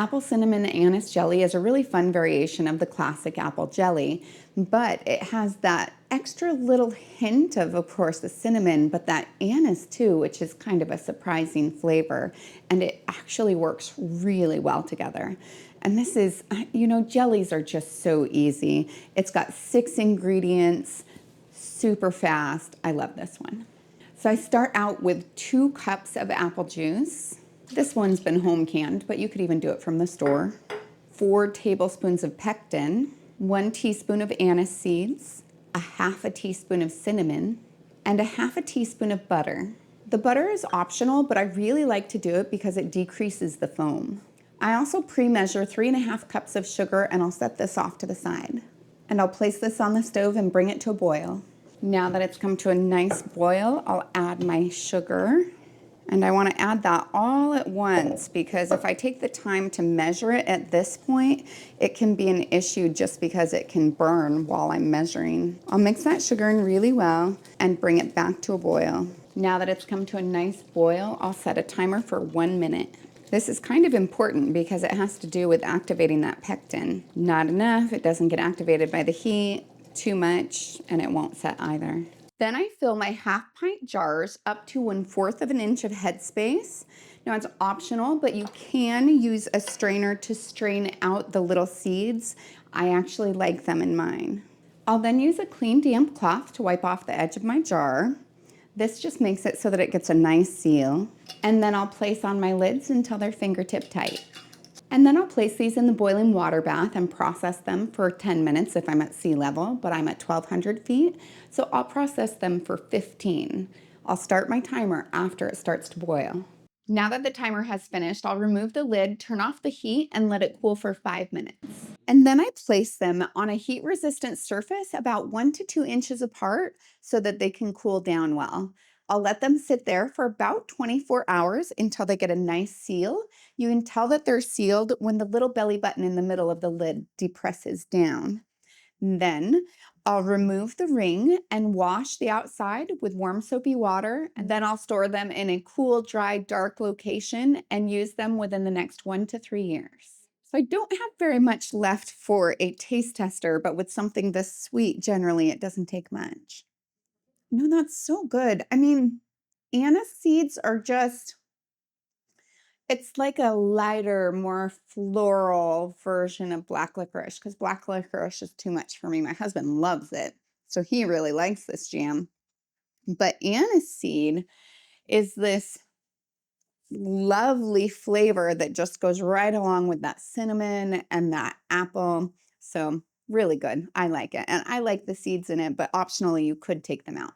Apple cinnamon anise jelly is a really fun variation of the classic apple jelly, but it has that extra little hint of course, the cinnamon, but that anise too, which is kind of a surprising flavor, and it actually works really well together. And this is, jellies are just so easy. It's got 6 ingredients, super fast. I love this one. So I start out with 2 cups of apple juice. This one's been home canned, but you could even do it from the store. 4 tablespoons of pectin, 1 teaspoon of anise seeds, a half a teaspoon of cinnamon, and a half a teaspoon of butter. The butter is optional, but I really like to do it because it decreases the foam. I also pre-measure 3.5 cups of sugar, and I'll set this off to the side. And I'll place this on the stove and bring it to a boil. Now that it's come to a nice boil, I'll add my sugar. And I want to add that all at once because if I take the time to measure it at this point, it can be an issue just because it can burn while I'm measuring. I'll mix that sugar in really well and bring it back to a boil. Now that it's come to a nice boil, I'll set a timer for 1 minute. This is kind of important because it has to do with activating that pectin. Not enough, it doesn't get activated by the heat, too much, and it won't set either. Then I fill my half-pint jars up to 1/4 of an inch of headspace. Now it's optional, but you can use a strainer to strain out the little seeds. I actually like them in mine. I'll then use a clean damp cloth to wipe off the edge of my jar. This just makes it so that it gets a nice seal. And then I'll place on my lids until they're fingertip tight. And then I'll place these in the boiling water bath and process them for 10 minutes if I'm at sea level, but I'm at 1,200 feet, so I'll process them for 15. I'll start my timer after it starts to boil. Now that the timer has finished, I'll remove the lid, turn off the heat, and let it cool for 5 minutes. And then I place them on a heat-resistant surface about 1 to 2 inches apart so that they can cool down well. I'll let them sit there for about 24 hours until they get a nice seal. You can tell that they're sealed when the little belly button in the middle of the lid depresses down. Then I'll remove the ring and wash the outside with warm soapy water, and then I'll store them in a cool, dry, dark location and use them within the next 1 to 3 years. So I don't have very much left for a taste tester, but with something this sweet, generally it doesn't take much. No, that's so good. I mean, anise seeds are just, it's like a lighter, more floral version of black licorice because black licorice is too much for me. My husband loves it, so he really likes this jam. But anise seed is this lovely flavor that just goes right along with that cinnamon and that apple. So really good. I like it. And I like the seeds in it, but optionally you could take them out.